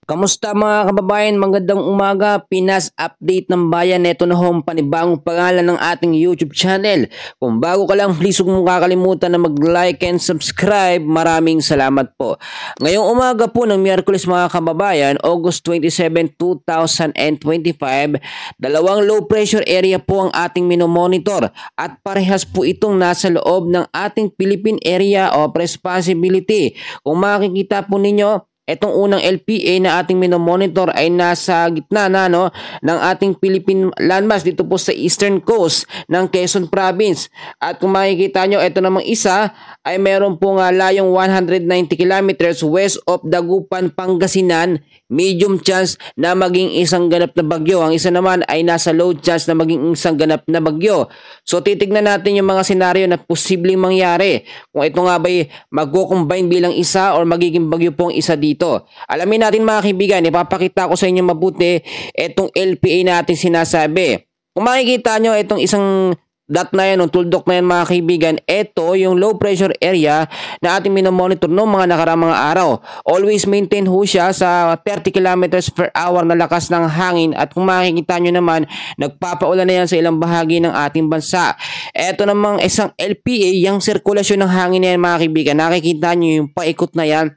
Kamusta mga kababayan? Magandang umaga. Pinas Update ng Bayan. Ito na ho ang panibagong pangalan ng ating YouTube channel. Kung bago ka lang, please huwag mong kakalimutan na mag-like and subscribe. Maraming salamat po. Ngayong umaga po ng Miyerkules mga kababayan, August 27, 2025, dalawang low pressure area po ang ating minomonitor at parehas po itong nasa loob ng ating Philippine Area of Responsibility. Kung makikita po ninyo, itong unang LPA na ating minomonitor ay nasa gitna na ng ating Philippine landmass dito po sa eastern coast ng Quezon Province. At kung makikita nyo, ito namang isa ay meron pong layong 190 kilometers west of Dagupan, Pangasinan. Medium chance na maging isang ganap na bagyo. Ang isa naman ay nasa low chance na maging isang ganap na bagyo. So titignan natin yung mga senaryo na posibleng mangyari. Kung ito nga ba'y magko-combine bilang isa or magiging bagyo pong isa dito. Alamin natin mga kaibigan, ipapakita ko sa inyo mabuti itong LPA natin sinasabi. Kung makikita nyo itong isang dot na yan, tuldok na yan mga kaibigan, ito yung low pressure area na ating minomonitor noong mga nakaraang mga araw. Always maintain ho siya sa 30 kilometers per hour na lakas ng hangin at kung makikita nyo naman, nagpapaulan na yan sa ilang bahagi ng ating bansa. Ito namang isang LPA, yung sirkulasyon ng hangin na yan mga kaibigan, nakikita nyo yung paikot na yan.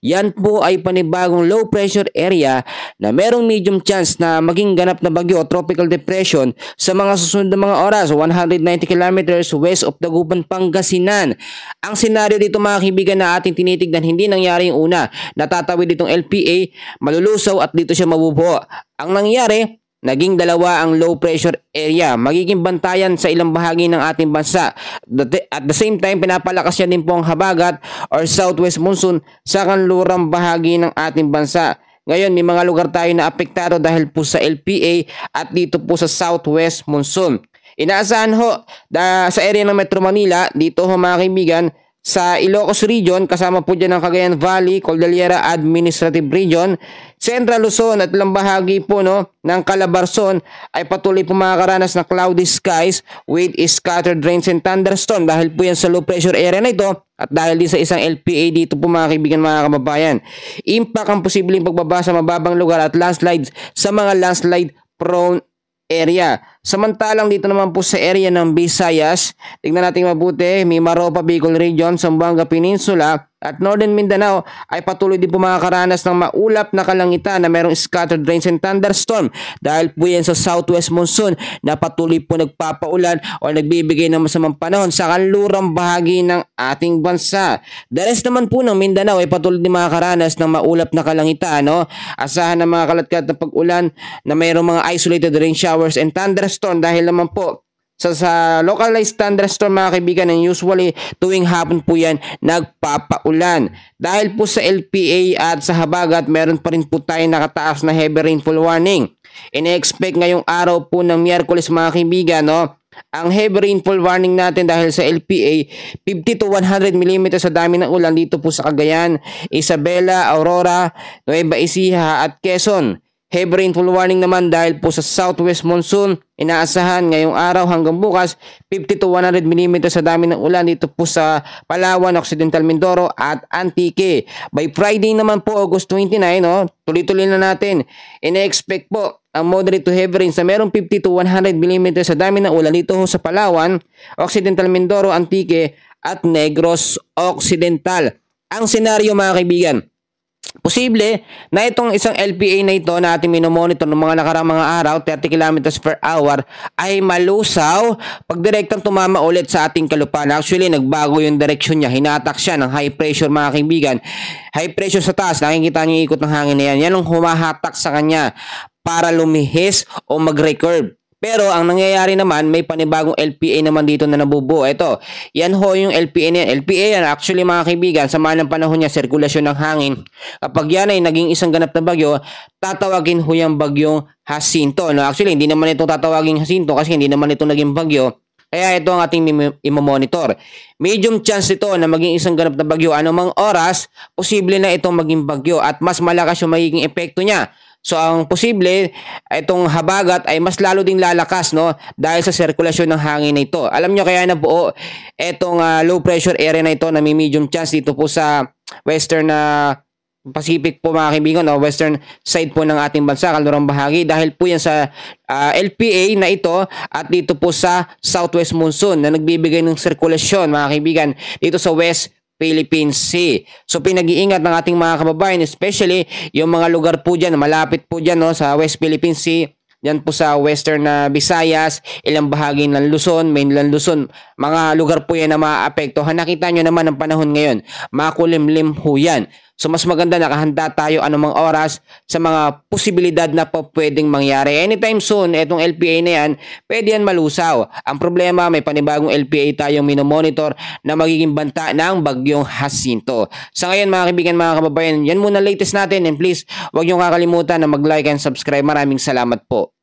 Yan po ay panibagong low pressure area na merong medium chance na maging ganap na bagyo o tropical depression sa mga susunod na mga oras, 190 kilometers west of Dagupan, Pangasinan. Ang senaryo dito mga kaibigan na ating tinitignan, hindi nangyari yung una. Natatawid ditong LPA, malulusaw at dito siya mabubuo. Ang nangyari, naging dalawa ang low pressure area. Magiging bantayan sa ilang bahagi ng ating bansa. At the same time, pinapalakas niya din po ang habagat or southwest monsoon sa kanlurang bahagi ng ating bansa. Ngayon, may mga lugar tayo na apektado dahil po sa LPA at dito po sa southwest monsoon. Inaasahan ho sa area ng Metro Manila, dito ho mga kaibigan, sa Ilocos Region, kasama po dyan ang Cagayan Valley, Cordillera Administrative Region, Central Luzon at ilang bahagi po ng Calabarzon ay patuloy po makakaranas ng cloudy skies with scattered rains and thunderstorm dahil po yan sa low pressure area na ito at dahil din sa isang LPA dito po mga kaibigan mga kababayan. Impact ang posibleng pagbaba sa mababang lugar at landslides sa mga landslide prone area. Samantalang dito naman po sa area ng Visayas, tingnan natin mabuti, Mimaropa, Bicol Region, Zamboanga Peninsula at Northern Mindanao ay patuloy din po makakaranas ng maulap na kalangitan na merong scattered rains and thunderstorm dahil po yan sa southwest monsoon na patuloy po nagpapaulan o nagbibigay ng masamang panahon sa kanlurang bahagi ng ating bansa. The rest naman po ng Mindanao ay patuloy din makakaranas ng maulap na kalangitan. Asahan ng mga kalatkat na pag-ulan na mayroong mga isolated rain showers and thunderstorm dahil naman po sa localized thunderstorm mga kaibigan, and usually tuwing hapon po yan nagpapaulan. Dahil po sa LPA at sa habagat, meron pa rin po tayo nakataas na heavy rainfall warning. Ine-expect ngayong araw po ng Miyerkules mga kaibigan, ang heavy rainfall warning natin dahil sa LPA, 50 to 100 mm sa dami ng ulan dito po sa Cagayan, Isabela, Aurora, Nueva Ecija at Quezon. Heavy rainfall warning naman dahil po sa southwest monsoon, inaasahan ngayong araw hanggang bukas 50 to 100 mm sa dami ng ulan dito po sa Palawan, Occidental Mindoro at Antique. By Friday naman po, August 29, tuloy-tuloy na natin. Ine-expect po ang moderate to heavy rains na merong 50 to 100 mm sa dami ng ulan dito sa Palawan, Occidental Mindoro, Antique at Negros Occidental. Ang senaryo mga kaibigan, posible na itong isang LPA na ito na ating minomonitor ng mga nakaraang mga araw, 30 kilometers per hour, ay malusaw pag direktang tumama ulit sa ating kalupaan. Actually, nagbago yung direksyon niya. Hinatak siya ng high pressure mga kaibigan. High pressure sa taas, nakikita niyo yung ikot ng hangin na yan. Yan ang humahatak sa kanya para lumihis o mag-recurve. Pero ang nangyayari naman, may panibagong LPA naman dito na nabubuo. Ito, yan ho yung LPA na yan. LPA yan, actually mga kaibigan, sa ng panahon niya, sirkulasyon ng hangin. Kapag yan ay naging isang ganap na bagyo, tatawagin ho yung bagyong Jacinto. Actually, hindi naman ito tatawagin Jacinto kasi hindi naman ito naging bagyo. Kaya ito ang ating imomonitor. Medium chance ito na maging isang ganap na bagyo. Anumang oras, posible na itong maging bagyo at mas malakas yung magiging epekto niya. So ang posible, itong habagat ay mas lalo ding lalakas dahil sa sirkulasyon ng hangin na ito. Alam nyo kaya nabuo itong low pressure area na ito na may medium chance dito po sa western Pacific po mga kaibigan, o western side po ng ating bansa, kalurang bahagi, dahil po yan sa LPA na ito at dito po sa southwest monsoon na nagbibigay ng sirkulasyon mga kaibigan dito sa West Philippine Sea. So pinag-iingat ng ating mga kababayan, especially yung mga lugar po dyan, malapit po dyan no, sa West Philippine Sea, yan po sa western na Visayas, ilang bahagi ng Luzon, mainland Luzon, mga lugar po yan na maaapektuhan. Nakita nyo naman ang panahon ngayon, makulimlim ho yan. So mas maganda nakahanda tayo anumang oras sa mga posibilidad na po pwedeng mangyari. Anytime soon, etong LPA na yan, pwede yan malusaw. Ang problema, may panibagong LPA tayong minomonitor na magiging banta ng bagyong Jacinto. Sa ngayon mga kaibigan, mga kababayan, yan muna latest natin, and please, huwag niyong kakalimutan na mag-like and subscribe. Maraming salamat po.